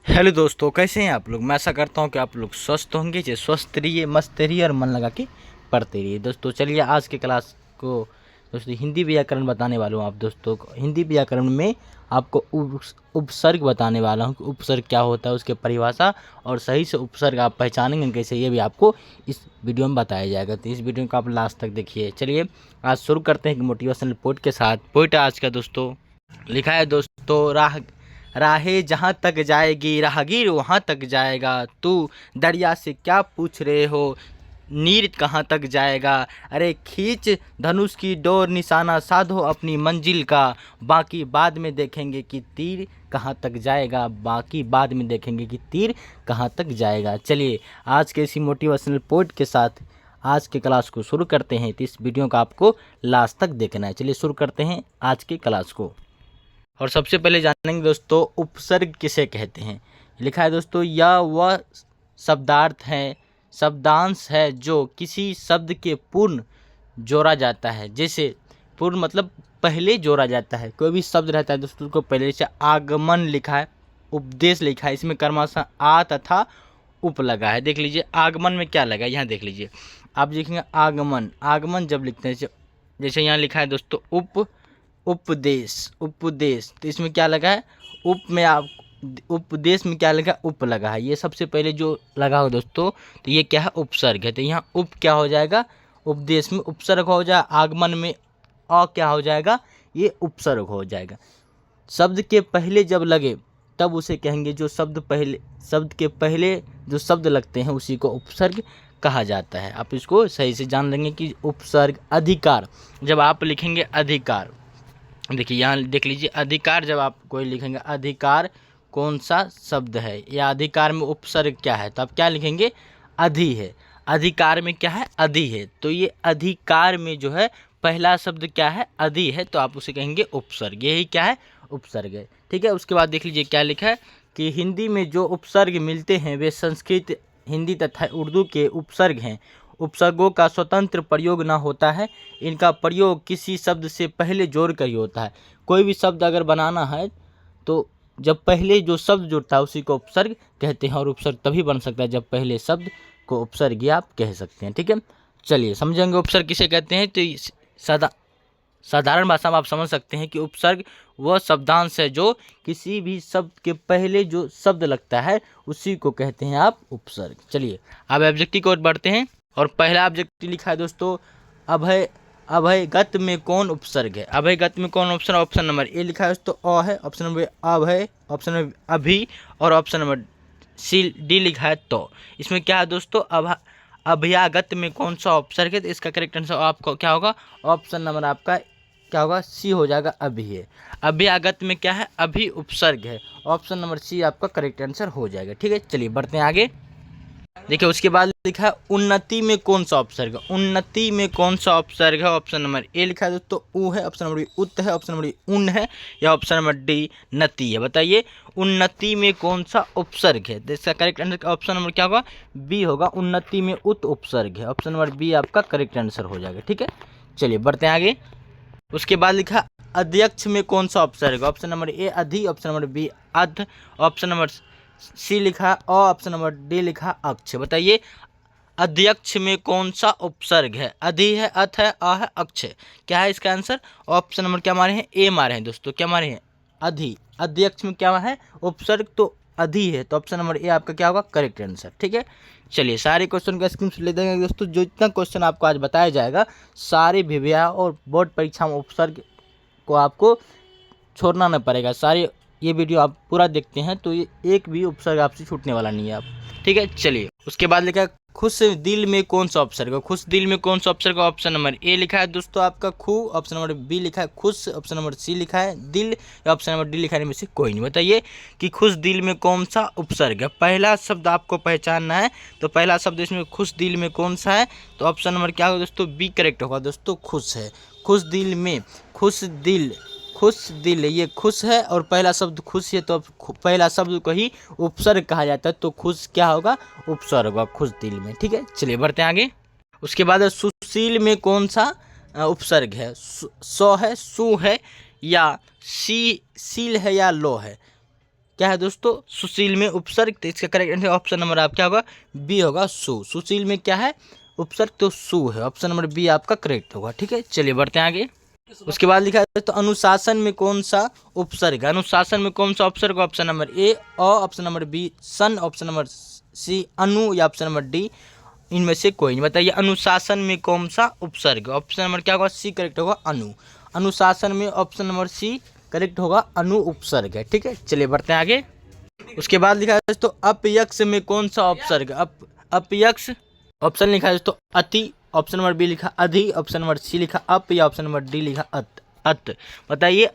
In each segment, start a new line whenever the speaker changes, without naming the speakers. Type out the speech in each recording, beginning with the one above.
Hello दोस्तों, कैसे हैं आप लोग। मैं आशा करता हूं कि आप लोग स्वस्थ होंगे। जो स्वस्थ रहिए, मस्त रहिए और मन लगा के पढ़ते रहिए। दोस्तों चलिए आज के क्लास को दोस्तों हिंदी व्याकरण बताने वाला हूं। आप दोस्तों को हिंदी व्याकरण में आपको उपसर्ग बताने वाला हूं कि उपसर्ग क्या होता है, उसके परिभाषा और सही से उपसर्ग आप पहचानेंगे कैसे, ये भी आपको इस वीडियो में बताया जाएगा। तो इस वीडियो को आप लास्ट तक देखिए। चलिए आज शुरू करते हैं कि मोटिवेशनल पोइट के साथ। पोइट आज का दोस्तों लिखा है दोस्तों, राहें जहाँ तक जाएगी राहगीर वहाँ तक जाएगा, तू दरिया से क्या पूछ रहे हो, नीर कहाँ तक जाएगा। अरे खींच धनुष की डोर, निशाना साधो अपनी मंजिल का, बाकी बाद में देखेंगे कि तीर कहाँ तक जाएगा, बाकी बाद में देखेंगे कि तीर कहाँ तक जाएगा। चलिए आज के इसी मोटिवेशनल पोइट के साथ आज के क्लास को शुरू करते हैं। तो इस वीडियो को आपको लास्ट तक देखना है। चलिए शुरू करते हैं आज के क्लास को। और सबसे पहले जानेंगे दोस्तों उपसर्ग किसे कहते हैं। लिखा है दोस्तों, यह वह शब्दार्थ है, शब्दांश है जो किसी शब्द के पूर्ण जोड़ा जाता है। जैसे पूर्ण मतलब पहले जोड़ा जाता है। कोई भी शब्द रहता है दोस्तों उसको पहले, जैसे आगमन लिखा है, उपदेश लिखा है, इसमें कर्मशः आ तथा उप लगा है। देख लीजिए आगमन में क्या लगा है, यहाँ देख लीजिए। आप देखेंगे आगमन, आगमन जब लिखते हैं जैसे यहाँ लिखा है दोस्तों उपदेश, उपदेश, तो इसमें क्या लगा है उप में, आप उपदेश में क्या लगा, उप लगा है। ये सबसे पहले जो लगा हो दोस्तों, तो ये क्या है उपसर्ग है। तो यहाँ उप क्या हो जाएगा, उपदेश में उपसर्ग हो जाएगा, आगमन में अ क्या हो जाएगा, ये उपसर्ग हो जाएगा। शब्द के पहले जब लगे तब उसे कहेंगे, जो शब्द के पहले जो शब्द लगते हैं उसी को उपसर्ग कहा जाता है। आप इसको सही से जान लेंगे कि उपसर्ग। अधिकार, जब आप लिखेंगे अधिकार, देखिए यहाँ देख लीजिए अधिकार, जब आप कोई लिखेंगे अधिकार कौन सा शब्द है या अधिकार में उपसर्ग क्या है, तो आप क्या लिखेंगे अधि है। अधिकार में क्या है अधि है, तो ये अधिकार में जो है पहला शब्द क्या है अधि है, तो आप उसे कहेंगे उपसर्ग। यही क्या है उपसर्ग है। ठीक है, उसके बाद देख लीजिए क्या लिखा है कि हिंदी में जो उपसर्ग मिलते हैं वे संस्कृत, हिंदी तथा उर्दू के उपसर्ग हैं। उपसर्गों का स्वतंत्र प्रयोग न होता है, इनका प्रयोग किसी शब्द से पहले जोड़ कर ही होता है। कोई भी शब्द अगर बनाना है तो जब पहले जो शब्द जुड़ता है उसी को उपसर्ग कहते हैं, और उपसर्ग तभी बन सकता है जब पहले शब्द को उपसर्ग आप कह सकते हैं। ठीक है, चलिए समझेंगे उपसर्ग किसे कहते हैं। तो साधारण भाषा में आप समझ सकते हैं कि उपसर्ग वह शब्दांश है जो किसी भी शब्द के पहले जो शब्द लगता है उसी को कहते हैं आप उपसर्ग। चलिए अब ऑब्जेक्टिव की ओर बढ़ते हैं, और पहला ऑब्जेक्टिव लिखा है दोस्तों, अभय, अभय गत में कौन उपसर्ग है। अभय गत में कौन उपसर्ग, ऑप्शन नंबर ए लिखा है दोस्तों अ है, ऑप्शन नंबर अभय, ऑप्शन नंबर अभी, और ऑप्शन नंबर सी डी लिखा है तो। इसमें क्या है दोस्तों, अभयागत में कौन सा उपसर्ग है, तो इसका करेक्ट आंसर आपको क्या होगा, ऑप्शन नंबर आपका क्या होगा सी हो जाएगा अभी है। अभ्यागत में क्या है अभी उपसर्ग है, ऑप्शन नंबर सी आपका करेक्ट आंसर हो जाएगा। ठीक है, चलिए बढ़ते हैं आगे। देखिए उसके बाद लिखा है उन्नति में कौन सा उपसर्ग है। उन्नति में कौन सा उपसर्ग है, ऑप्शन नंबर ए लिखा है दोस्तों उ है, ऑप्शन नंबर बी उत है, ऑप्शन नंबर डी उन है, या ऑप्शन नंबर डी नति है। बताइए उन्नति में कौन सा उपसर्ग है, तो इसका करेक्ट आंसर ऑप्शन नंबर क्या होगा, बी होगा। उन्नति में उत उपसर्ग है, ऑप्शन नंबर बी आपका करेक्ट आंसर हो जाएगा। ठीक है, चलिए बढ़ते हैं आगे। उसके बाद लिखा अध्यक्ष में कौन सा उपसर्ग, ऑप्शन नंबर ए अधि, ऑप्शन नंबर बी अध, ऑप्शन नंबर सी लिखा अ, ऑप्शन नंबर डी लिखा अक्ष। बताइए अध्यक्ष में कौन सा उपसर्ग है, अधि है, अथ है, अ है, अक्ष है। क्या है इसका आंसर, ऑप्शन नंबर क्या मारे हैं ए मारे हैं दोस्तों, क्या मारे हैं अधि। अध्यक्ष में क्या है उपसर्ग, तो अधि है, तो ऑप्शन नंबर ए आपका क्या होगा करेक्ट आंसर। ठीक है, चलिए सारे क्वेश्चन का स्क्रीनशॉट ले देंगे दोस्तों। जो इतना क्वेश्चन आपको आज बताया जाएगा सारे विवाह और बोर्ड परीक्षा में उपसर्ग को आपको छोड़ना न पड़ेगा। सारे ये वीडियो आप पूरा देखते हैं तो ये एक भी उपसर्ग आपसे छूटने वाला नहीं है आप। ठीक है, चलिए उसके बाद लिखा है खुश दिल में कौन सा उपसर्ग है। खुश दिल में कौन सा उपसर्ग, ऑप्शन नंबर ए लिखा है दोस्तों आपका खू, ऑप्शन नंबर बी लिखा है खुश, ऑप्शन नंबर सी लिखा है दिल, या ऑप्शन नंबर डी लिखा है में से कोई नहीं। बताइए कि खुश दिल में कौन सा उपसर्ग है। पहला शब्द आपको पहचानना है, तो पहला शब्द इसमें खुश दिल में कौन सा है, तो ऑप्शन नंबर क्या होगा दोस्तों बी करेक्ट होगा दोस्तों, खुश है। खुश दिल में, खुश दिल, खुश दिल, ये खुश है और पहला शब्द खुश है, तो पहला शब्द को ही उपसर्ग कहा जाता है, तो खुश क्या होगा उपसर्ग होगा खुश दिल में। ठीक है, चलिए बढ़ते हैं आगे। उसके बाद सुशील में कौन सा उपसर्ग है, सौ है, सु है, या सी सील है, या लो है। क्या है दोस्तों, सुशील में उपसर्ग, तो इसका करेक्ट आंसर ऑप्शन नंबर आप क्या होगा, बी होगा सु। सुशील में क्या है उपसर्ग, तो सु है, ऑप्शन नंबर बी आपका करेक्ट होगा। ठीक है, चलिए बढ़ते हैं आगे। उसके बाद लिखा है तो अनुशासन में कौन सा उपसर्ग है, अनुशासन में कौन सा उपसर्ग, ऑप्शन नंबर ए अ, ऑप्शन नंबर बी सन, ऑप्शन नंबर सी अनु, या ऑप्शन नंबर डी इनमें से कोई नहीं। बताइए अनुशासन में कौन सा उपसर्ग, ऑप्शन नंबर क्या होगा, सी करेक्ट होगा अनु। अनुशासन में ऑप्शन नंबर सी करेक्ट होगा, अनु उपसर्ग है। ठीक है, चलिए बढ़ते हैं आगे। उसके बाद लिखा है तो अपयक्ष में कौन सा उपसर्ग, अपयक्ष ऑप्शन लिखा है तो अति, ऑप्शन नंबर बी लिखा अधि, ऑप्शन नंबर सी लिखा अप, या ऑप्शन नंबर डी लिखा अत। बताइए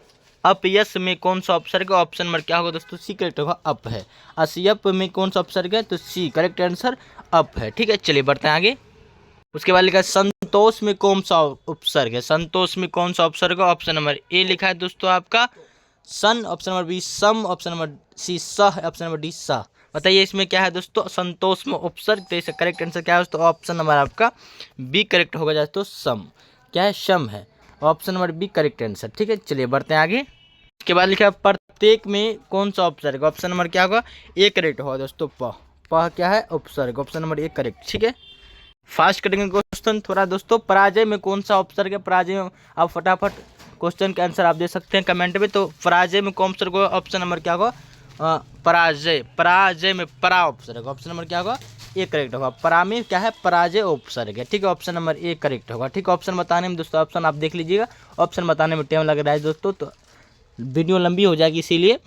अपयश में कौन सा उपसर्ग, ऑप्शन नंबर क्या होगा दोस्तों, सी करेक्ट होगा अप है। अस्यप में कौन सा उपसर्ग है, तो सी करेक्ट आंसर अप है। ठीक है, चलिए बढ़ते हैं आगे। उसके बाद लिखा है संतोष में कौन सा उपसर्ग है, संतोष में कौन सा उपसर्ग है, ऑप्शन नंबर ए लिखा है दोस्तों आपका सन, ऑप्शन नंबर बी सम, ऑप्शन नंबर सी सह, ऑप्शन नंबर डी सह। बताइए इसमें क्या है दोस्तों, संतोष में उपसर्ग, तो इसका करेक्ट आंसर क्या है दोस्तों, ऑप्शन नंबर आपका बी करेक्ट होगा दोस्तों सम। क्या है, शम है, option number B correct answer. ठीक है, चलिए बढ़ते हैं आगे। उसके बाद लिखा है प्रत्येक में कौन सा उपसर्ग, ऑप्शन नंबर क्या होगा, ए करेक्ट होगा दोस्तों प क्या है उपसर्ग, ऑप्शन नंबर ए करेक्ट। ठीक है, फास्ट करेंगे क्वेश्चन थोड़ा दोस्तों। पराजय में कौन सा उपसर्ग है, पराजय में आप फटाफट क्वेश्चन के आंसर आप दे सकते हैं कमेंट में। तो पराजय में कौन उपसर्ग होगा, ऑप्शन नंबर क्या होगा, पराजय, पराजय में परा उपसर्ग, ऑप्शन नंबर क्या होगा, ए करेक्ट होगा। परा में क्या है, पराजय उपसर्ग है। ठीक है, ऑप्शन नंबर ए करेक्ट होगा। ठीक है, ऑप्शन बताने में दोस्तों, ऑप्शन आप देख लीजिएगा, ऑप्शन बताने में टाइम लग रहा है दोस्तों, तो वीडियो लंबी हो जाएगी, इसीलिए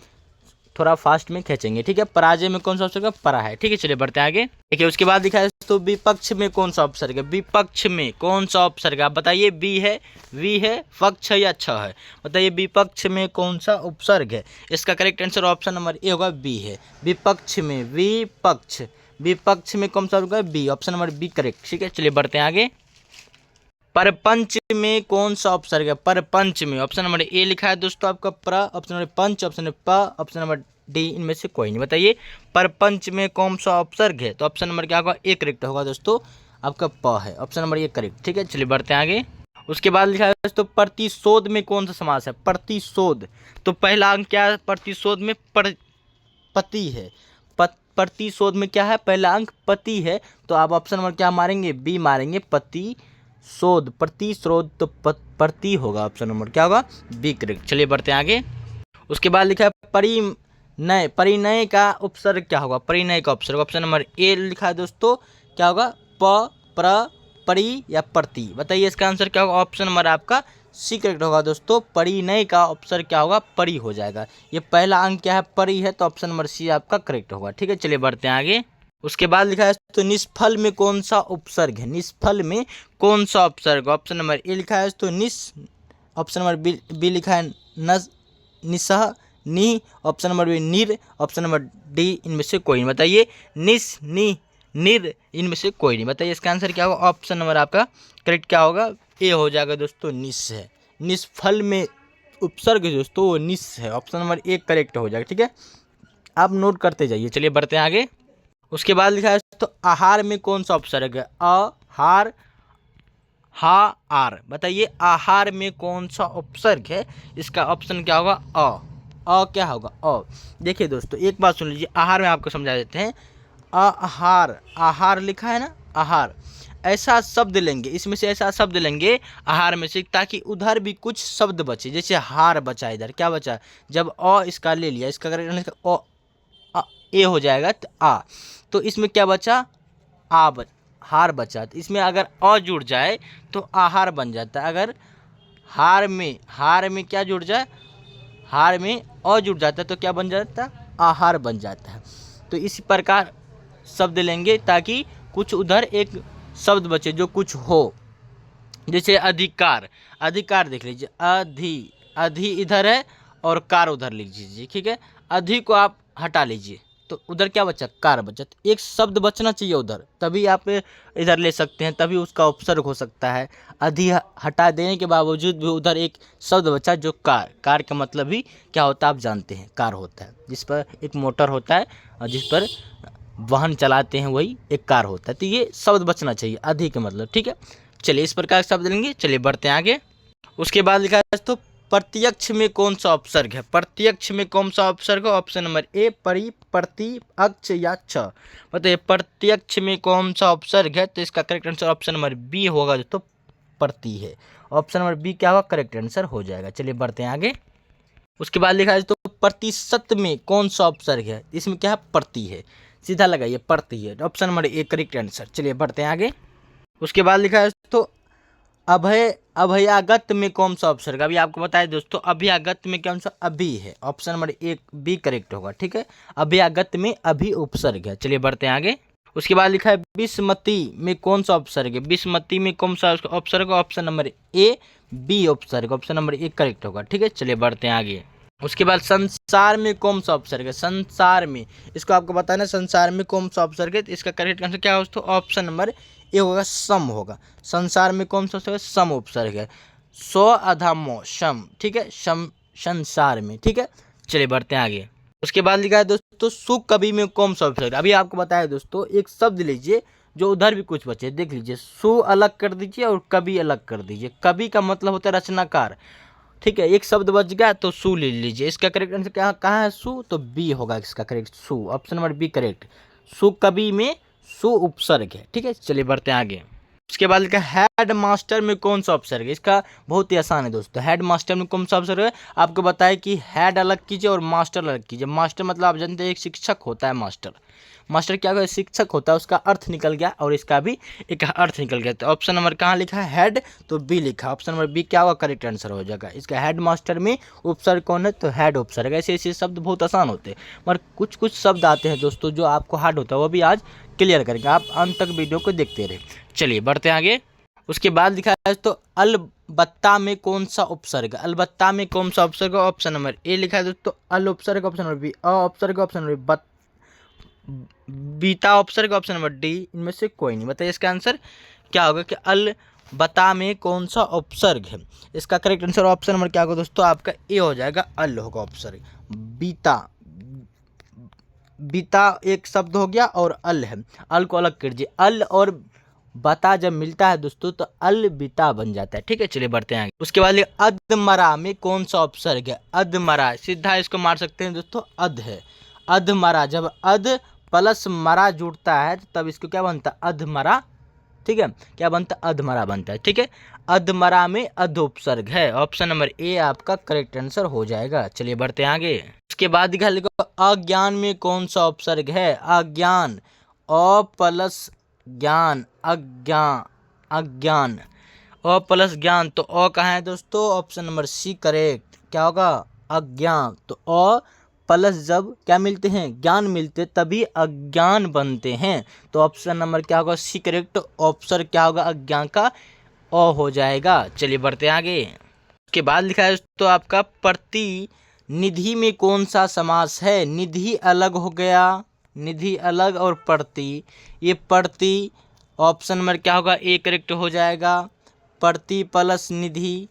थोड़ा फास्ट में खींचेंगे। ठीक है, पराजय में कौन सा उपसर्ग है, परा है। ठीक है, चलिए बढ़ते हैं आगे। देखिए उसके बाद लिखा है तो विपक्ष में कौन सा उपसर्ग है, विपक्ष में कौन सा उपसर्ग है, आप बताइए, बी है, वी है, पक्ष है या छ है। बताइए विपक्ष में कौन सा उपसर्ग है, इसका करेक्ट आंसर ऑप्शन नंबर ए होगा बी है। विपक्ष में, विपक्ष, विपक्ष में कौन सा होगा, B, option number B correct. ठीक है, चलिए बढ़ते हैं आगे। परपंच में कौन सा उपसर्ग है, परपंच में ऑप्शन नंबर ए लिखा है दोस्तों आपका प्र, ऑप्शन नंबर पंच, ऑप्शन नंबर प, ऑप्शन नंबर डी इनमें से कोई नहीं। बताइए परपंच में कौन सा उपसर्ग है, तो ऑप्शन नंबर क्या होगा, ए करेक्ट होगा दोस्तों आपका प है, ऑप्शन नंबर ए करेक्ट। ठीक है, चलिए बढ़ते हैं आगे। उसके बाद लिखा है दोस्तों प्रतिशोध में कौन सा समास है, प्रतिशोध, तो पहला अंक क्या है, प्रतिशोध में पति है, प्रतिशोध में क्या है, पहला अंक पति है, तो आप ऑप्शन नंबर क्या मारेंगे, बी मारेंगे, पति शोध, प्रतिशोध, तो प्रति होगा, ऑप्शन नंबर क्या होगा, बी करेक्ट। चलिए बढ़ते हैं आगे। उसके बाद लिखा है परिणय, परिणय का उपसर्ग क्या होगा, परिणय का उपसर्ग, ऑप्शन नंबर ए लिखा है दोस्तों क्या होगा, प, प्र, परि या प्रति। बताइए इसका आंसर क्या होगा, ऑप्शन नंबर आपका सी करेक्ट होगा दोस्तों, परिणय का उपसर्ग क्या होगा, परि हो जाएगा। ये पहला अंक क्या है, परि है, तो ऑप्शन नंबर सी आपका करेक्ट होगा। ठीक है, चलिए बढ़ते हैं आगे। उसके बाद लिखा है तो निष्फल में कौन सा उपसर्ग है, निष्फल में कौन सा उपसर्ग, ऑप्शन नंबर ए लिखा है तो निस, ऑप्शन नंबर बी लिखा है नस, निसह, नि, ऑप्शन नंबर बी निर, ऑप्शन नंबर डी इनमें से कोई नहीं। बताइए निस, नि, निर इनमें से कोई नहीं। बताइए इसका आंसर क्या होगा, ऑप्शन नंबर आपका करेक्ट क्या होगा, ए हो जाएगा दोस्तों, निस है। निष्फल में उपसर्ग दोस्तों वो निस है, ऑप्शन नंबर ए करेक्ट हो जाएगा। ठीक है, आप नोट करते जाइए। चलिए बढ़ते हैं आगे। उसके बाद लिखा है तो आहार में कौन सा उपसर्ग है, आहार, हा आर। बताइए आहार में कौन सा उपसर्ग है, इसका ऑप्शन क्या होगा, अ क्या होगा, अ। देखिए दोस्तों एक बात सुन लीजिए, आहार में आपको समझा देते हैं। आहार, आहार लिखा है ना, आहार, ऐसा शब्द लेंगे, इसमें से ऐसा शब्द लेंगे आहार में से, ताकि उधर भी कुछ शब्द बचे। जैसे हार बचा, इधर क्या बचा, जब अ इसका ले लिया, इसका अ ए हो जाएगा तो आ, तो इसमें क्या बचा, हार बचा। तो इसमें अगर अ जुड़ जाए तो आहार बन जाता है। अगर हार में क्या जुड़ जाए, हार में अ जुड़ जाता है तो क्या बन जाता है, आहार बन जाता है। तो इसी प्रकार शब्द लेंगे ताकि कुछ उधर एक शब्द बचे जो कुछ हो। जैसे अधिकार, अधिकार देख लीजिए, अधि इधर है और कार उधर लिख लीजिए। ठीक है, अधि को आप हटा लीजिए तो उधर क्या बचा, कार बचा। तो एक शब्द बचना चाहिए उधर, तभी आप इधर ले सकते हैं, तभी उसका उपसर्ग हो सकता है। अधि हटा देने के बावजूद भी उधर एक शब्द बचा जो कार, कार का मतलब भी क्या होता है आप जानते हैं, कार होता है जिस पर एक मोटर होता है और जिस पर वाहन चलाते हैं, वही एक कार होता है। तो ये शब्द बचना चाहिए अधि का मतलब। ठीक है, चलिए इस प्रकार शब्द लेंगे। चलिए बढ़ते हैं आगे। उसके बाद लिखा है तो प्रत्यक्ष में कौन सा उपसर्ग है? प्रत्यक्ष में कौन सा उपसर्ग है? ऑप्शन नंबर ए परि, प्रति, अक्ष या छ। बताइए प्रत्यक्ष में कौन सा उपसर्ग है? तो इसका correct answer option number B होगा दोस्तों, प्रति है। ऑप्शन नंबर बी क्या होगा? करेक्ट आंसर हो जाएगा। चलिए बढ़ते हैं आगे। उसके बाद लिखा है तो प्रतिशत में कौन सा उपसर्ग है? इसमें क्या है? प्रति है। सीधा लगाइए, प्रति है। Option number A correct answer. चलिए बढ़ते हैं आगे। उसके बाद लिखा है तो अभयागत में कौन सा उपसर्ग? अभी आपको बताया दोस्तों, अभयागत में कौन सा? अभी है। ऑप्शन नंबर एक बी करेक्ट होगा। ठीक है, अभयागत में अभी उपसर्ग है। चलिए बढ़ते हैं आगे। उसके बाद लिखा है विस्मति में कौन सा उपसर्ग है? विस्मति में कौन सा उपसर्ग? ऑप्शन नंबर ए बी उपसर्ग। ऑप्शन नंबर ए करेक्ट होगा। ठीक है, चलिए बढ़ते हैं आगे। उसके बाद संसार में कौन सा उपसर्ग है? संसार में, इसको आपको बताना संसार में कौन सा उपसर्ग है। तो इसका करेक्ट आंसर क्या होगा? ऑप्शन नंबर ए होगा, सम होगा। संसार में कौन सा उपसर्ग है? सम उपसर्ग है। सो अधमो सम। ठीक है, सम संसार में। ठीक है, चलिए बढ़ते हैं आगे। उसके बाद लिखा है दोस्तों सुकवि में कौन सा उपसर्ग? अभी आपको बताया दोस्तों, एक शब्द लीजिए जो उधर भी कुछ बचे, देख लीजिए। सु अलग कर दीजिए और कवि अलग कर दीजिए। कवि का मतलब होता है रचनाकार। ठीक है, एक शब्द बच गया तो सु ले लीजिए। इसका करेक्ट आंसर क्या कहाँ है? सु, तो बी होगा इसका करेक्ट, सु। Option number B correct. सु कवि में सु उपसर्ग है। ठीक है, चलिए बढ़ते हैं आगे। उसके बाद लिखा हेड मास्टर में कौन सा उपसर्ग है? इसका बहुत ही आसान है दोस्तों। हेड मास्टर में कौन सा उपसर्ग है? आपको बताया कि हेड अलग कीजिए और मास्टर अलग कीजिए। मास्टर मतलब आप जानते हैं एक शिक्षक होता है। मास्टर मास्टर क्या होगा? शिक्षक होता है। उसका अर्थ निकल गया और इसका भी एक अर्थ निकल गया। तो ऑप्शन नंबर कहाँ लिखा है? हेड, तो बी लिखा। ऑप्शन नंबर बी क्या होगा? करेक्ट आंसर हो जाएगा। इसका हेड मास्टर में उपसर्ग कौन है? तो हेड उपसर्ग। ऐसे ऐसे शब्द बहुत आसान होते हैं, मगर कुछ कुछ शब्द आते हैं दोस्तों जो आपको हार्ड होता है, वो भी आज क्लियर करेंगे। आप अंत तक वीडियो को देखते रहे। चलिए बढ़ते हैं आगे। उसके बाद लिखा है तो अलबत्ता में कौन सा उपसर्ग? अलबत्ता में कौन सा उपसर्ग? ऑप्शन नंबर ए लिखा है दोस्तों, अल उपसर्ग। ऑप्शन नंबर बी अ उपसर्ग। ऑप्शन नंबर बीता उपसर्ग। ऑप्शन नंबर डी इनमें से कोई नहीं। बताइए इसका आंसर क्या होगा कि अल बता में कौन सा उपसर्ग है? इसका करेक्ट आंसर ऑप्शन नंबर क्या होगा दोस्तों? आपका ए हो जाएगा, अल होगा उपसर्ग। बीता, बीता एक शब्द हो गया और अल है। अल को अलग कीजिए। अल और बता जब मिलता है दोस्तों तो अल बिता बन जाता है। ठीक है, चलिए बढ़ते हैं आगे। उसके बाद अधमरा में कौन सा उपसर्ग है? अधमरा, सीधा इसको मार सकते हैं दोस्तों, अध है। अधमरा, जब अध प्लस मरा जुड़ता है तो तब इसको क्या बनता है? अधमरा। ठीक है, क्या बनता है? अधमरा बनता है। ठीक है, अधमरा में अध उपसर्ग है। ऑप्शन नंबर ए आपका करेक्ट आंसर हो जाएगा। चलिए बढ़ते हैं आगे। उसके बाद लिखो अज्ञान में कौन सा उपसर्ग है? अज्ञान, अ प्लस ज्ञान, अज्ञान, अज्ञान, अ प्लस ज्ञान, तो अ कहाँ है दोस्तों? Option number C correct. क्या होगा? अज्ञान। तो अ प्लस जब क्या मिलते हैं? ज्ञान मिलते, तभी अज्ञान बनते हैं। तो ऑप्शन नंबर क्या होगा? C correct. ऑप्शन क्या होगा? अज्ञान का अ हो जाएगा। चलिए बढ़ते हैं आगे। उसके बाद लिखा है तो आपका प्रतिनिधि में कौन सा समास है? निधि अलग हो गया, निधि अलग, और प्रति, ये प्रति। ऑप्शन नंबर क्या होगा? ए करेक्ट हो जाएगा। प्रति प्लस निधि,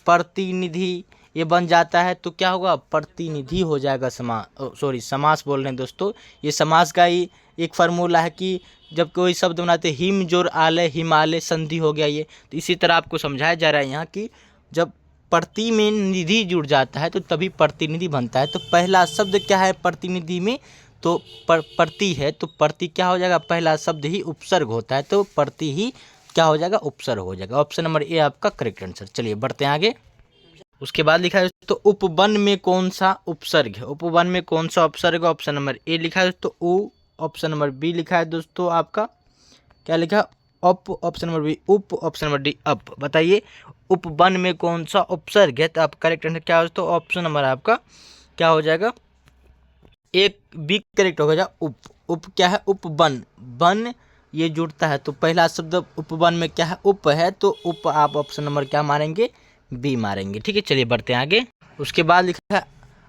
प्रतिनिधि ये बन जाता है तो क्या होगा? प्रतिनिधि हो जाएगा। समास बोल रहे हैं दोस्तों। ये समास का ही एक फार्मूला है कि जब कोई शब्द बनाते हिम जोर आलय, हिमालय, संधि हो गया ये। तो इसी तरह आपको समझाया जा रहा है यहाँ कि जब प्रति में निधि जुड़ जाता है तो तभी प्रतिनिधि बनता है। तो पहला शब्द क्या है प्रतिनिधि में? तो प्रति है, तो प्रति क्या हो जाएगा? पहला शब्द ही उपसर्ग होता है, तो प्रति ही क्या हो जाएगा? उपसर्ग हो जाएगा। ऑप्शन नंबर ए आपका करेक्ट आंसर। चलिए बढ़ते हैं आगे। उसके बाद लिखा है तो उपवन में कौन सा उपसर्ग है? उपवन में कौन सा उपसर्ग? ऑप्शन नंबर ए लिखा है तो उ। ऑप्शन नंबर बी लिखा है दोस्तों आपका क्या लिखा? अप। ऑप्शन नंबर बी उप। Option number D up. बताइए उपवन में कौन सा उपसर्ग है? तो आप करेक्ट आंसर क्या हो? तो ऑप्शन नंबर आपका क्या हो जाएगा? एक बी करेक्ट हो गया, उप। उप क्या है? उपवन, वन ये जुड़ता है तो पहला शब्द उपवन में क्या है? उप है, तो उप आप ऑप्शन नंबर क्या मारेंगे? बी मारेंगे। ठीक है, चलिए बढ़ते हैं आगे। उसके बाद लिखा है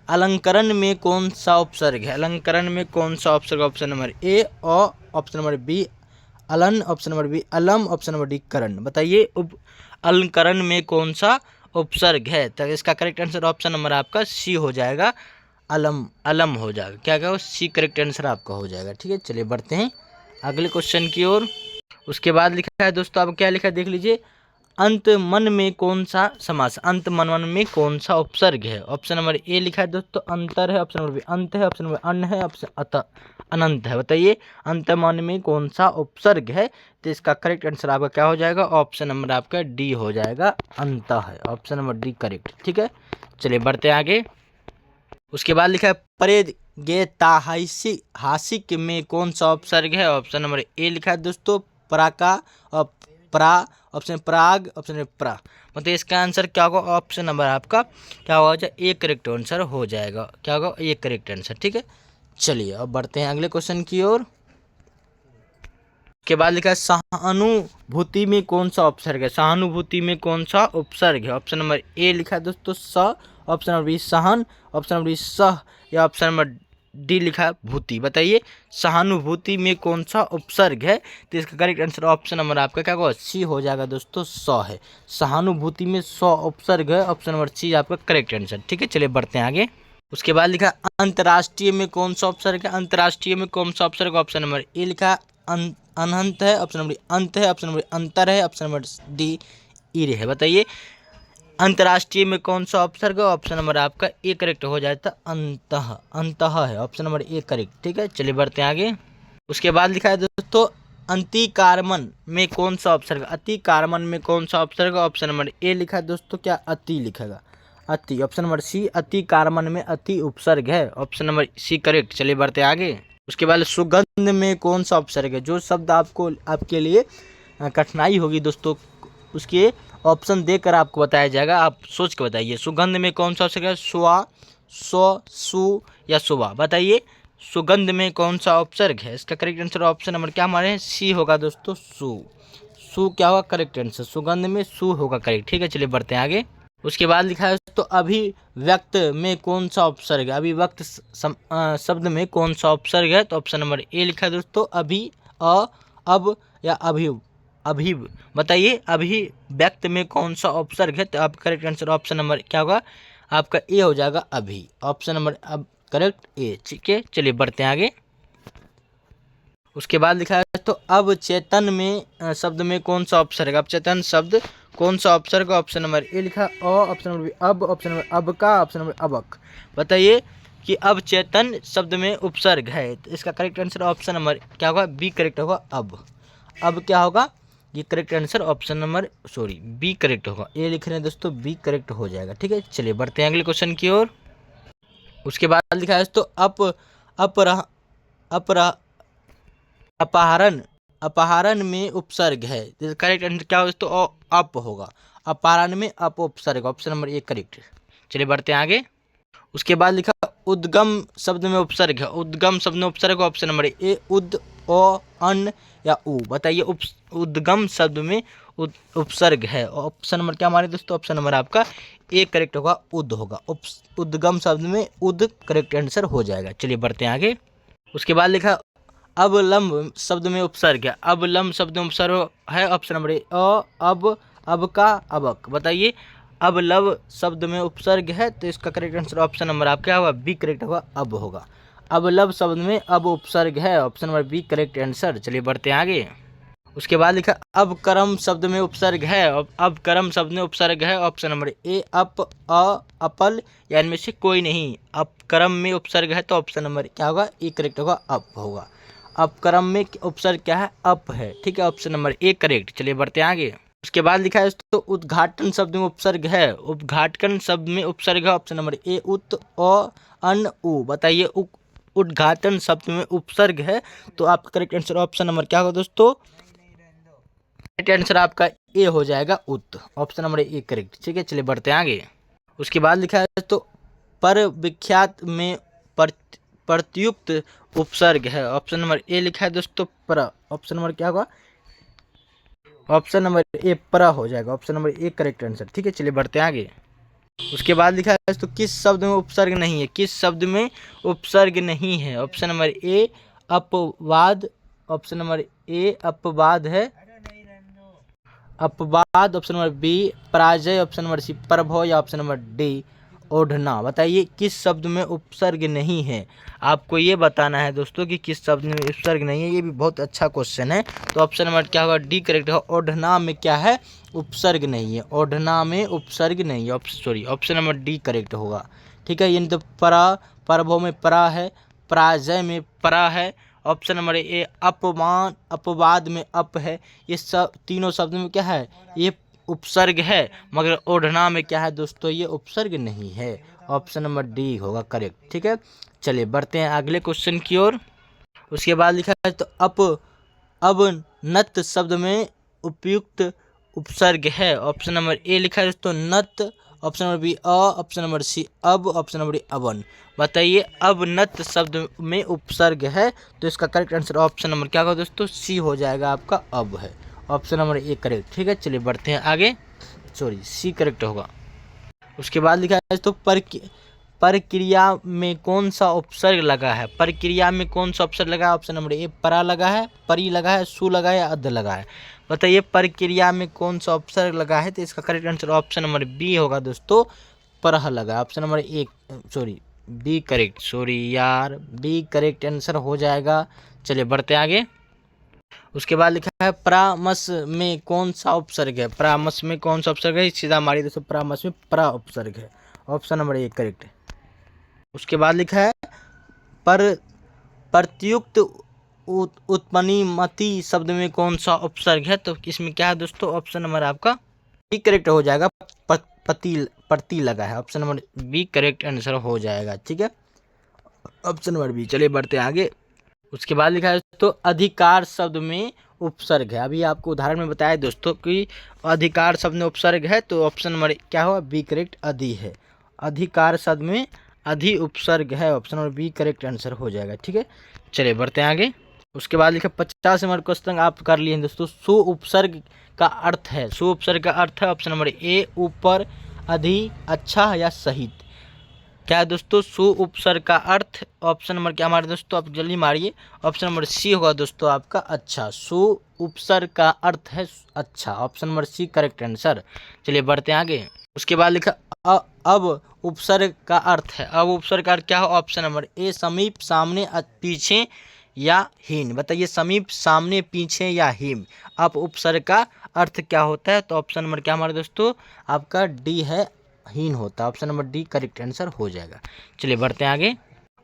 अलंकरण में कौन सा उपसर्ग है? अलंकरण में कौन सा उपसर्ग? ऑप्शन नंबर ए अ। ऑप्शन नंबर बी अलन। ऑप्शन नंबर बी अलम। ऑप्शन नंबर डी करण। बताइए उप अलंकरण में कौन सा उपसर्ग है? तो इसका करेक्ट आंसर ऑप्शन नंबर आपका सी हो जाएगा, अलम। अलम हो जाएगा। क्या कहो? सी करेक्ट आंसर आपका हो जाएगा। ठीक है, चलिए बढ़ते हैं अगले क्वेश्चन की ओर। उसके बाद लिखा है दोस्तों, अब क्या लिखा है देख लीजिए। अंत मन में कौन सा समास, अंत मन में कौन सा उपसर्ग है। ऑप्शन नंबर ए लिखा है दोस्तों अंतर है, ऑप्शन नंबर बी अंत है, ऑप्शन नंबर अन्न है, ऑप्शन अनंत है। बताइए अंत मन में कौन सा उपसर्ग है। तो इसका करेक्ट आंसर आपका क्या हो जाएगा, ऑप्शन नंबर आपका डी हो जाएगा, अंत है। Option number D correct. ठीक है, चलिए बढ़ते आगे। उसके बाद लिखा है परेद गे ताहासी हासिक में कौन सा उपसर्ग है। ऑप्शन नंबर ए लिखा है दोस्तों प्राका और प्रा, ऑप्शन प्राग, ऑप्शन प्रा। मतलब इसका आंसर क्या होगा, ऑप्शन नंबर आपका क्या होगा, ए करेक्ट आंसर हो जाएगा। क्या होगा, ए करेक्ट आंसर। ठीक है, चलिए अब बढ़ते हैं अगले क्वेश्चन की ओर। के बाद लिखा है सहानुभूति में कौन सा उपसर्ग है। सहानुभूति में कौन सा उपसर्ग है। ऑप्शन नंबर ए लिखा है दोस्तों स, ऑप्शन नंबर बी सहन, ऑप्शन नंबर बी सह, या ऑप्शन नंबर डी लिखा है भूति। बताइए सहानुभूति में कौन सा उपसर्ग है। तो इसका करेक्ट आंसर ऑप्शन नंबर आपका क्या होगा, सी हो जाएगा दोस्तों, स है। सहानुभूति में स उपसर्ग है, ऑप्शन नंबर सी आपका करेक्ट आंसर। ठीक है, चलिए बढ़ते हैं आगे। उसके बाद लिखा अंतर्राष्ट्रीय में कौन सा उपसर्ग है। अंतर्राष्ट्रीय में कौन सा उपसर्ग, ऑप्शन नंबर ए लिखा अनंत है, ऑप्शन नंबर अंत है, ऑप्शन नंबर अंतर है, ऑप्शन नंबर डी ईर है। बताइए अंतर्राष्ट्रीय में कौन सा उपसर्ग, ऑप्शन नंबर आपका ए करेक्ट हो जाता, अंतः, अंतः है, ऑप्शन नंबर ए करेक्ट। ठीक है, चलिए बढ़ते हैं आगे। उसके बाद लिखा है दोस्तों अंतिकारमन में कौन सा उपसर्ग। अतिकारमन में कौन सा उपसर्ग, ऑप्शन नंबर ए लिखा है दोस्तों क्या अति लिखेगा, अति। ऑप्शन नंबर सी अतिकारमन में अति उपसर्ग है, ऑप्शन नंबर सी करेक्ट। चलिए बढ़ते आगे। उसके बाद सुगंध में कौन सा उपसर्ग है। जो शब्द आपको आपके लिए कठिनाई होगी दोस्तों, उसके ऑप्शन देकर आपको बताया जाएगा, आप सोच के बताइए। सुगंध में कौन सा उपसर्ग है, स्वा, सो, सु या सुबह। बताइए सुगंध में कौन सा उपसर्ग है। इसका करेक्ट आंसर ऑप्शन नंबर क्या हमारे सी होगा दोस्तों, सु। सु क्या होगा करेक्ट आंसर, सुगंध में सु होगा करेक्ट। ठीक है, चलिए बढ़ते हैं आगे। उसके बाद लिखा है तो अभिव्यक्त में कौन सा उपसर्ग है। अभिव्यक्त शब्द में कौन सा उपसर्ग है। तो ऑप्शन नंबर ए लिखा है दोस्तों अभि, अब या अभिव, अभिव। बताइए अभिव्यक्त में कौन सा उपसर्ग है। तो आपका करेक्ट आंसर ऑप्शन नंबर क्या होगा, आपका ए हो जाएगा अभी, ऑप्शन नंबर अब करेक्ट ए। ठीक है, चलिए बढ़ते हैं आगे। उसके बाद लिखा है तो अवचेतन में शब्द में कौन सा उपसर्ग। अवचेतन शब्द कौन सा उपसर्ग, ऑप्शन नंबर ए लिखा अ, ऑप्शन नंबर बी अब, ऑप्शन नंबर अब का, ऑप्शन नंबर अबक। बताइए कि अवचेतन शब्द में उपसर्ग है। तो इसका करेक्ट आंसर ऑप्शन नंबर क्या होगा, बी करेक्ट होगा अब। अब क्या होगा, ये correct answer option number B correct होगा। ए लिख रहे हैं दोस्तों, बी करेक्ट हो जाएगा। ठीक है, चलिए बढ़ते हैं अगले क्वेश्चन की ओर। उसके बाद लिखा है तो अपहरण, अपहरण में उपसर्ग है। करेक्ट आंसर क्या होगा तो अप होगा। अपहरण में अप उपसर्ग, ऑप्शन नंबर ए करेक्ट। चलिए बढ़ते हैं आगे। उसके बाद लिखा उद्गम शब्द में उपसर्ग है। उद्गम शब्द में उपसर्ग, ऑप्शन नंबर ए उद, ओ, अन या उ। बताइए उद्गम शब्द में उपसर्ग है। ऑप्शन नंबर क्या हमारे दोस्तों, ऑप्शन नंबर आपका ए करेक्ट होगा, उद होगा। उद्गम शब्द में उद करेक्ट आंसर हो जाएगा। चलिए बढ़ते हैं आगे। उसके बाद लिखा अवलंब शब्द में उपसर्ग है। अवलंब शब्द में उपसर्ग है, ऑप्शन नंबर ए अब का, अबक। बताइए अवलंब शब्द में उपसर्ग है। तो इसका करेक्ट आंसर ऑप्शन नंबर आप क्या होगा, बी करेक्ट होगा, अब होगा। अवलंब शब्द में अब उपसर्ग है, option number B correct answer. चलिए बढ़ते हैं आगे। उसके बाद लिखा अपकर्म शब्द में उपसर्ग है। अपकर्म शब्द में उपसर्ग है, ऑप्शन नंबर ए अप, अपल या इनमें से कोई नहीं। अपकर्म में उपसर्ग है तो ऑप्शन नंबर क्या होगा, ए करेक्ट होगा, अप होगा। अपकर्म में उपसर्ग क्या है, अप है। ठीक है, ऑप्शन नंबर ए करेक्ट। चलिए बढ़ते हैं आगे। उसके बाद लिखा है तो उद्घाटन शब्द में उपसर्ग है। उद्घाटन शब्द में उपसर्ग है, ऑप्शन नंबर ए उत, अ, अन, उ। बताइए उद्घाटन शब्द में उपसर्ग है। तो आपका करेक्ट आंसर ऑप्शन नंबर क्या होगा दोस्तों, करेक्ट आंसर आपका ए हो जाएगा, उत। Option number A correct. ठीक है, चलिए बढ़ते हैं आगे। उसके बाद लिखा है तो पर विख्यात में प्रत्युक्त उपसर्ग है। ऑप्शन नंबर ए लिखा है दोस्तों पर, ऑप्शन नंबर क्या होगा, ऑप्शन नंबर ए पर हो जाएगा, option number A correct answer. ठीक है, चलिए बढ़ते हैं आगे। उसके बाद लिखा है तो किस शब्द में उपसर्ग नहीं है। किस शब्द में उपसर्ग नहीं है, ऑप्शन नंबर ए अपवाद, ऑप्शन नंबर ए अपवाद है, अपवाद। ऑप्शन नंबर बी पराजय, ऑप्शन नंबर सी प्रभव, या ऑप्शन नंबर डी ओढ़ना। बताइए किस शब्द में उपसर्ग नहीं है, आपको ये बताना है दोस्तों कि किस शब्द में उपसर्ग नहीं है। ये भी बहुत अच्छा क्वेश्चन है। तो ऑप्शन नंबर क्या होगा, डी करेक्ट होगा। ओढ़ना में क्या है, उपसर्ग नहीं है। ओढ़ना में उपसर्ग नहीं है, sorry option number D correct होगा। ठीक है, यानी तो परा, परभव में परा है, पराजय में परा है। ऑप्शन नंबर ए अपमान, अपवाद में अप है। ये सब तीनों शब्द में क्या है, ये उपसर्ग है, मगर ओढ़ना में क्या है दोस्तों, ये उपसर्ग नहीं है। ऑप्शन नंबर डी होगा करेक्ट। ठीक है, चलिए बढ़ते हैं अगले क्वेश्चन की ओर। उसके बाद लिखा है तो अब नत शब्द में उपयुक्त उपसर्ग है। ऑप्शन नंबर ए लिखा है दोस्तों नत, ऑप्शन नंबर बी अ, ऑप्शन नंबर सी अब, ऑप्शन नंबर डी अवन। बताइए अब नत शब्द में उपसर्ग है, तो इसका करेक्ट आंसर ऑप्शन नंबर क्या होगा दोस्तों, सी हो जाएगा, आपका अब है। Option number A correct. ठीक है, चलिए बढ़ते हैं आगे, सॉरी सी करेक्ट होगा। उसके बाद लिखा है तो प्रक्रिया में कौन सा उपसर्ग लगा है। प्रक्रिया में कौन सा उपसर्ग लगा है, ऑप्शन नंबर ए परा लगा है, परी लगा है, सु लगा है, अध लगा है। बताइए प्रक्रिया में कौन सा उपसर्ग लगा है, तो इसका correct answer option number B होगा दोस्तों, परह लगा है। Option number A sorry B correct, sorry यार बी करेक्ट आंसर हो जाएगा। चलिए बढ़ते आगे। उसके बाद लिखा है परामर्श में कौन सा उपसर्ग है। परामर्श में कौन सा उपसर्ग है, सीधा मारिए दोस्तों, परामर्श में परा उपसर्ग है। ऑप्शन नंबर ए करेक्ट है। उसके बाद लिखा है पर प्रत्युक्त उत्पन्नमति शब्द में कौन सा उपसर्ग है, तो इसमें क्या है दोस्तों, ऑप्शन नंबर आपका बी करेक्ट हो जाएगा, प्रति लगा है। Option number B correct answer हो जाएगा। ठीक है, ऑप्शन नंबर बी। चलिए बढ़ते आगे। उसके बाद लिखा है तो अधिकार शब्द में उपसर्ग है। अभी आपको उदाहरण में बताया दोस्तों कि अधिकार शब्द में उपसर्ग है, तो ऑप्शन नंबर क्या हुआ, बी करेक्ट अधि है। अधिकार शब्द में अधि उपसर्ग है, option number B correct answer हो जाएगा। ठीक है, चलिए बढ़ते हैं आगे। उसके बाद लिखा 50 नंबर क्वेश्चन आप कर लिए हैं दोस्तों। सु उपसर्ग का अर्थ है, सु उपसर्ग का अर्थ है ऑप्शन नंबर ए ऊपर, अधि, अच्छा या सहित। क्या है दोस्तों, सु उपसर्ग का अर्थ, ऑप्शन नंबर क्या हमारे दोस्तों, आप जल्दी मारिए, ऑप्शन नंबर सी होगा दोस्तों आपका अच्छा। सु उपसर्ग का अर्थ है अच्छा, option number C correct answer. चलिए बढ़ते हैं आगे। उसके बाद लिखा अब उपसर्ग का अर्थ है। अब उपसर्ग का अर्थ क्या हो, ऑप्शन नंबर ए समीप, सामने, पीछे या हीन। बताइए समीप, सामने, पीछे या हीन। अब उपसर्ग का अर्थ क्या होता है, तो ऑप्शन नंबर क्या हमारे दोस्तों आपका डी है, हीन होता है। Option number D correct answer हो जाएगा। चलिए बढ़ते हैं आगे।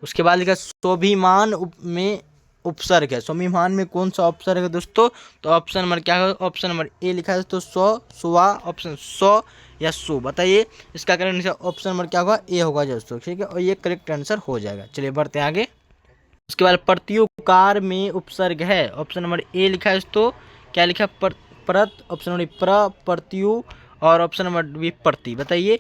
उसके बाद लिखा स्वाभिमान में उपसर्ग है। स्वाभिमान में कौन सा उपसर्ग है दोस्तों, तो ऑप्शन नंबर क्या है, ऑप्शन नंबर ए लिखा है तो स्व, सुवा, ऑप्शन स्व या सु। बताइए इसका करेक्ट आंसर ऑप्शन नंबर क्या होगा, ए होगा दोस्तों। ठीक है, और ये करेक्ट आंसर हो जाएगा। चलिए बढ़ते हैं आगे। उसके बाद प्रत्युकार में उपसर्ग है। ऑप्शन नंबर ए लिखा है दोस्तों, क्या लिखा है, प्रत, ऑप्शन नंबर प्र, प्रत्यु, और ऑप्शन नंबर बी प्रति। बताइए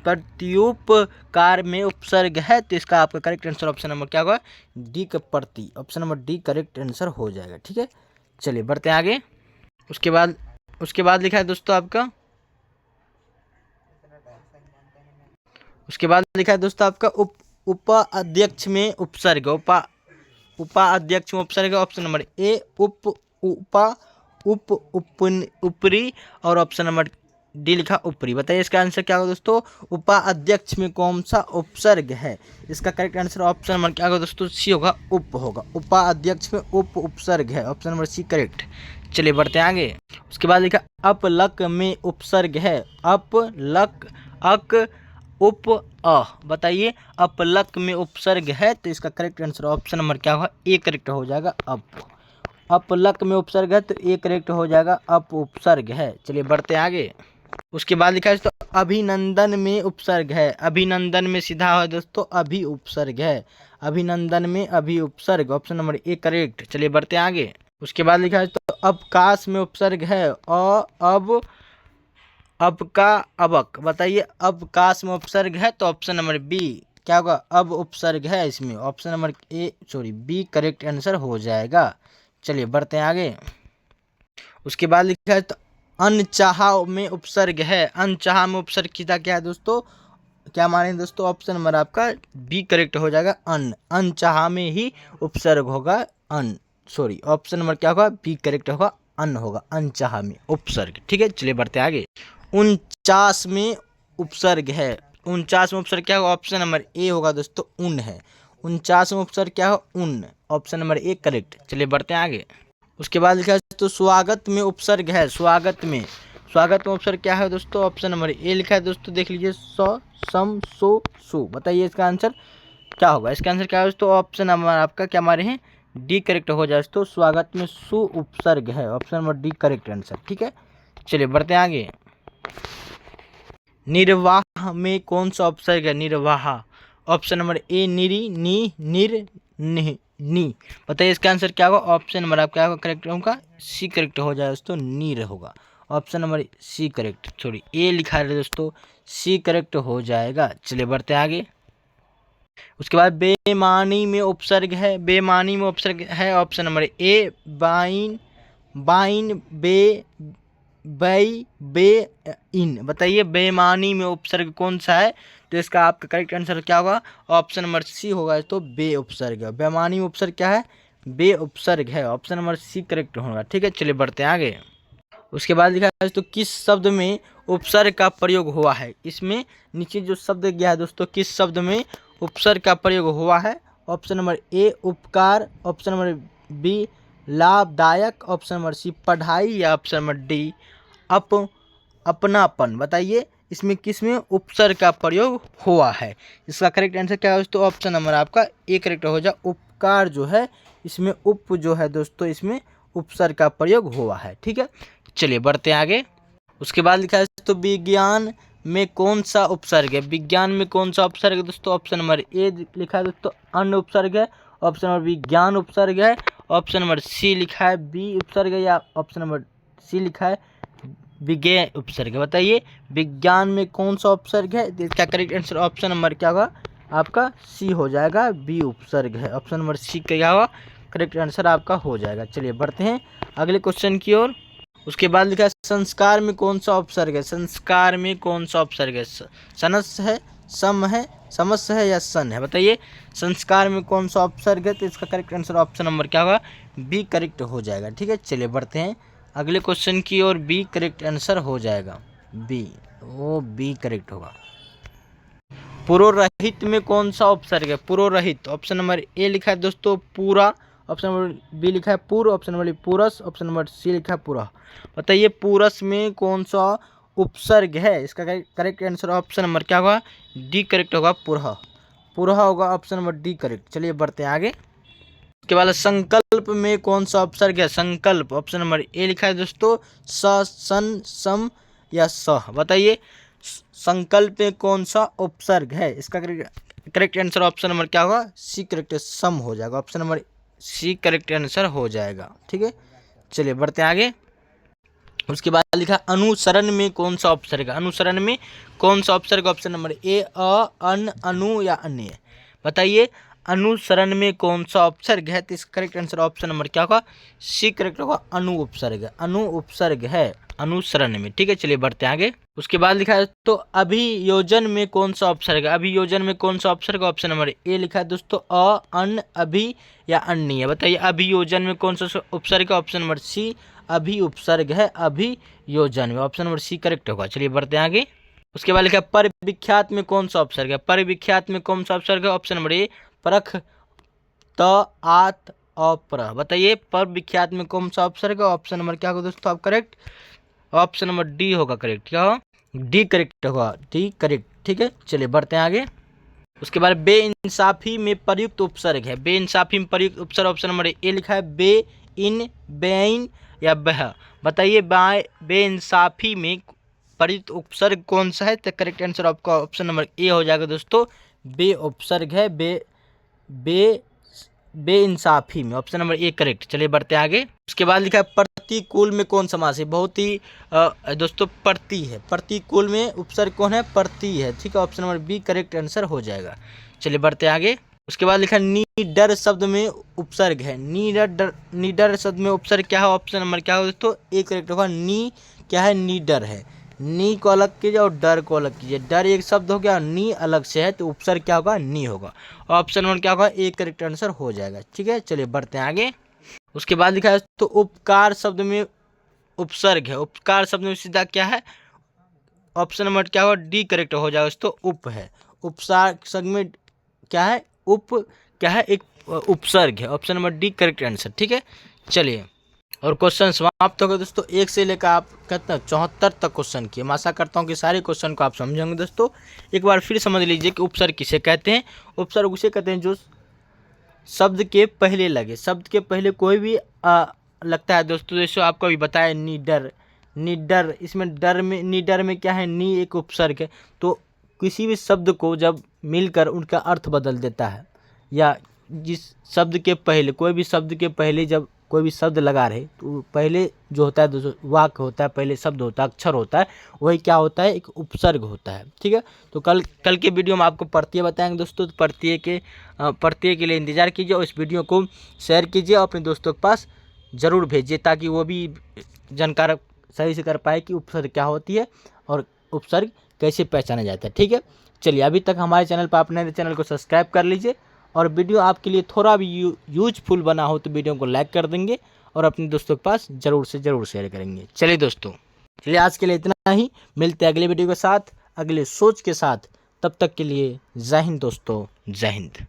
प्रत्युपकार में उपसर्ग है, तो इसका आपका करेक्ट आंसर ऑप्शन नंबर क्या होगा, डी का प्रति। Option number D correct answer हो जाएगा। ठीक है, चलिए बढ़ते हैं आगे। उसके बाद लिखा है दोस्तों आपका, उसके बाद लिखा है दोस्तों आपका उपाध्यक्ष में उपसर्ग। उपाध्यक्ष में उपसर्ग, ऑप्शन नंबर ए उपा, ऊपरी, और ऑप्शन नंबर डी लिखा ऊपरी। बताइए इसका आंसर क्या होगा दोस्तों, उपाध्यक्ष में कौन सा उपसर्ग है। इसका करेक्ट आंसर ऑप्शन नंबर क्या होगा दोस्तों, सी होगा, उप होगा। उपाध्यक्ष में उप उपसर्ग है, ऑप्शन नंबर सी करेक्ट। चलिए बढ़ते हैं आगे। उसके बाद लिखा अपलक में उपसर्ग है। अपलक, अक, उप, अ। बताइए अपलक में उपसर्ग है, तो इसका करेक्ट आंसर ऑप्शन नंबर क्या होगा, ए करेक्ट हो जाएगा। अपलक में उपसर्ग है, तो ए करेक्ट हो जाएगा, अप उपसर्ग है। चलिए बढ़ते हैं आगे। उसके बाद लिखा है तो अभिनंदन में उपसर्ग है। अभिनंदन में सीधा है दोस्तों, अभी उपसर्ग है। अभिनंदन में अभी उपसर्ग, ऑप्शन नंबर ए करेक्ट। चलिए बढ़ते हैं आगे। उसके बाद लिखा है तो अवकाश में उपसर्ग है। अब, अबका, अबक। बताइए अवकाश में उपसर्ग है, तो ऑप्शन नंबर बी क्या होगा, अब उपसर्ग है इसमें, option number A sorry B correct answer हो जाएगा। चलिए बढ़ते हैं आगे। उसके बाद लिखा है तो अनचाहा में उपसर्ग है। अनचाहा में उपसर्ग किया क्या है दोस्तों, क्या माने दोस्तों, ऑप्शन नंबर आपका बी करेक्ट हो जाएगा, अनचाहा में ही उपसर्ग होगा, सॉरी ऑप्शन नंबर क्या होगा, बी करेक्ट होगा, अन होगा, अनचाहा में उपसर्ग। ठीक है, चलिए बढ़ते आगे। 49 में उपसर्ग है। 49वां उपसर्ग क्या होगा? ऑप्शन नंबर ए होगा दोस्तों, उन है। 49वां उपसर्ग क्या हो? उन। Option number A correct. चलिए बढ़ते हैं आगे। उसके बाद लिखा है दोस्तों स्वागत में उपसर्ग है। स्वागत में उपसर्ग क्या है दोस्तों? ऑप्शन नंबर ए लिखा है दोस्तों, देख लीजिए, स, सम, सो, सु। बताइए इसका आंसर क्या होगा? इसका आंसर क्या है दोस्तों? ऑप्शन नंबर आपका क्या हमारे हैं? डी करेक्ट हो जाए दोस्तों, स्वागत में सु उपसर्ग है। Option number D correct answer. ठीक है, चलिए बढ़ते हैं आगे। निर्वाह में कौन सा उपसर्ग है? निर्वाह। ऑप्शन नंबर ए निरी, नी, निर, नी। बताइए इसका आंसर क्या होगा? ऑप्शन नंबर आपका क्या होगा? करेक्ट होगा, सी करेक्ट हो जाए दोस्तों, नीर होगा। Option number C correct, sorry A लिखा है दोस्तों, सी करेक्ट हो जाएगा। चलिए बढ़ते हैं आगे। उसके बाद बेमानी में उपसर्ग है। बेमानी में उपसर्ग है। ऑप्शन नंबर ए बाइन, बाइन, बे, बई, बे, इन। बताइए बेमानी में उपसर्ग कौन सा है? तो इसका आपका करेक्ट आंसर क्या होगा? ऑप्शन नंबर सी होगा, तो बे उपसर्ग है। बेमानी में उपसर्ग क्या है? बे उपसर्ग है। ऑप्शन नंबर सी करेक्ट होगा। ठीक है, चलिए बढ़ते हैं आगे। उसके बाद लिखा है तो किस शब्द में उपसर्ग का प्रयोग हुआ है? इसमें नीचे जो शब्द गया है दोस्तों, किस शब्द में उपसर्ग का प्रयोग हुआ है? ऑप्शन नंबर ए उपकार, ऑप्शन नंबर बी लाभदायक, ऑप्शन नंबर सी पढ़ाई, या ऑप्शन नंबर डी अपनापन। बताइए इसमें किस में उपसर्ग का प्रयोग हुआ है? इसका करेक्ट आंसर क्या है दोस्तों? ऑप्शन नंबर आपका ए करेक्ट हो जाए, उपकार जो है इसमें उप जो है दोस्तों, इसमें उपसर्ग का प्रयोग हुआ है। ठीक है, चलिए बढ़ते हैं आगे। उसके बाद लिखा है तो विज्ञान में कौन सा उपसर्ग है? विज्ञान में कौन सा उपसर्ग है दोस्तों? ऑप्शन नंबर ए लिखा है दोस्तों अन्न उपसर्ग है। ऑप्शन नंबर बी ज्ञान उपसर्ग है। ऑप्शन नंबर सी लिखा है बी उपसर्ग है, या ऑप्शन नंबर सी लिखा है विज्ञेय उपसर्ग है। बताइए विज्ञान में कौन सा उपसर्ग है? इसका करेक्ट आंसर ऑप्शन नंबर क्या होगा? आपका सी हो जाएगा, बी उपसर्ग है। ऑप्शन नंबर सी क्या होगा? करेक्ट आंसर आपका हो जाएगा। चलिए बढ़ते हैं अगले क्वेश्चन की ओर। उसके बाद लिखा है संस्कार में कौन सा उपसर्ग है? संस्कार में कौन सा उपसर्ग है? सनस है, सम है, समस है, या सन है? बताइए संस्कार में कौन सा उपसर्ग है? तो इसका करेक्ट आंसर ऑप्शन नंबर क्या होगा? बी करेक्ट हो जाएगा। ठीक है, चलिए बढ़ते हैं अगले क्वेश्चन की ओर। बी करेक्ट आंसर हो जाएगा, बी, वो बी करेक्ट होगा। पुरोरहित में कौन सा उपसर्ग है? पुरोरहित, ऑप्शन नंबर ए लिखा है दोस्तों पूरा, ऑप्शन नंबर बी लिखा है पूर्व, ऑप्शन नंबर पूरस, ऑप्शन नंबर सी लिखा है पूरा। बताइए पूरस में कौन सा उपसर्ग है? इसका करेक्ट आंसर ऑप्शन नंबर क्या होगा? डी करेक्ट होगा, पुरह। पुरह होगा, ऑप्शन नंबर डी करेक्ट। चलिए बढ़ते हैं आगे। उसके बाद संकल्प में कौन सा उपसर्ग है? संकल्प, ऑप्शन नंबर ए लिखा है दोस्तों स, सन, सम, या सह। बताइए संकल्प में कौन सा उपसर्ग है? इसका करेक्ट आंसर ऑप्शन नंबर क्या होगा? सी करेक्ट, सम हो जाएगा। Option number C correct answer हो जाएगा। ठीक है, चलिए बढ़ते हैं आगे। उसके बाद लिखा अनुसरण में कौन सा उपसर्ग है? अनुसरण में कौन सा उपसर्ग? ऑप्शन नंबर ए अन, अनु, या अन्य। बताइए अनुसरण में कौन सा उपसर्ग है? तो इसका करेक्ट आंसर ऑप्शन नंबर क्या होगा? सी करेक्ट होगा, अनु उपसर्ग। अनु उपसर्ग है अनुसरण में। ठीक है, चलिए बढ़ते हैं आगे। उसके बाद लिखा है तो अभियोजन में कौन सा उपसर्ग है? अभियोजन में कौन सा उपसर्ग? ऑप्शन नंबर ए लिखा है दोस्तों अन, अभि, या अन्य। बताइए अभियोजन में कौन सा उपसर्ग है? ऑप्शन नंबर सी अभि उपसर्ग है, अभियोजन में। ऑप्शन नंबर सी करेक्ट होगा। चलिए बढ़ते हैं आगे। उसके बाद लिखा है पर विख्यात में कौन सा उपसर्ग है? पर विख्यात में कौन सा उपसर्ग है? ऑप्शन नंबर ए परख, त, आत, अप्रह। बताइए पर विख्यात में कौन सा उपसर्ग है? ऑप्शन नंबर क्या होगा दोस्तों आप करेक्ट? ऑप्शन नंबर डी होगा करेक्ट। क्या होगा? डी करेक्ट होगा, डी करेक्ट। ठीक है, चलिए बढ़ते हैं आगे। उसके बाद बेइंसाफी में प्रयुक्त उपसर्ग है। बेइंसाफी में प्रयुक्त उपसर्ग ऑप्शन नंबर ए लिखा है बे, इन, बेइन, या बह। बताइए बेइंसाफी में प्रयुक्त उपसर्ग कौन सा है? तो करेक्ट आंसर आपका ऑप्शन नंबर ए हो जाएगा दोस्तों, बे उपसर्ग है, बेइंसाफी में। Option number A correct. चलिए बढ़ते हैं आगे। उसके बाद लिखा है प्रतिकूल में कौन समास है? बहुत ही दोस्तों प्रति है। प्रतिकूल में उपसर्ग कौन है? प्रति है। ठीक है, option number B correct answer हो जाएगा। चलिए बढ़ते हैं आगे। उसके बाद लिखा है नीडर शब्द में उपसर्ग है। नीडर शब्द में उपसर्ग क्या है? ऑप्शन नंबर क्या होगा दोस्तों? ए करेक्ट होगा। नी क्या है? नीडर है। नी को अलग कीजिए और डर को अलग कीजिए। डर एक शब्द हो गया, नी अलग से है, तो उपसर्ग क्या होगा? नी होगा। ऑप्शन नंबर क्या होगा? ए करेक्ट आंसर हो जाएगा। ठीक है, चलिए बढ़ते हैं आगे। उसके बाद लिखा है तो उपकार शब्द में उपसर्ग है। उपकार शब्द में सीधा क्या है? ऑप्शन नंबर क्या होगा, डी करेक्ट हो जाएगा दोस्तों, उप है। उपसर्ग में क्या है, क्या है, एक उपसर्ग है। Option number D correct answer, ठीक है। चलिए, और क्वेश्चन समाप्त हो गए दोस्तों। 1 से लेकर आप कहते हैं 74 तक क्वेश्चन किए। मैं आशा करता हूँ कि सारे क्वेश्चन को आप समझेंगे दोस्तों। एक बार फिर समझ लीजिए कि उपसर्ग किसे कहते हैं। उपसर्ग उसे कहते हैं जो शब्द के पहले लगे, शब्द के पहले कोई भी लगता है दोस्तों। जैसे आपको अभी बताया निडर, निडर, इसमें डर में, निडर में क्या है, नी एक उपसर्ग है। तो किसी भी शब्द को जब मिलकर उनका अर्थ बदल देता है, या जिस शब्द के पहले, कोई भी शब्द के पहले जब कोई भी शब्द लगा रहे तो पहले जो होता है दोस्तों, वाक्य होता है, पहले शब्द होता है, अक्षर होता है, वही क्या होता है, एक उपसर्ग होता है, ठीक है। तो कल के वीडियो में आपको प्रत्यय बताएंगे दोस्तों। तो प्रत्यय के लिए इंतजार कीजिए और इस वीडियो को शेयर कीजिए और अपने दोस्तों के पास ज़रूर भेजिए, ताकि वो भी जानकार सही से कर पाए कि उपसर्ग क्या होती है और उपसर्ग कैसे पहचाना जाता है, ठीक है। चलिए, अभी तक हमारे चैनल पर अपने चैनल को सब्सक्राइब कर लीजिए, और वीडियो आपके लिए थोड़ा भी यूजफुल बना हो तो वीडियो को लाइक कर देंगे और अपने दोस्तों के पास ज़रूर से ज़रूर शेयर करेंगे। चलिए दोस्तों, चलिए आज के लिए इतना ही। मिलते हैं अगले वीडियो के साथ, अगले सोच के साथ। तब तक के लिए जय हिंद दोस्तों, जय हिंद।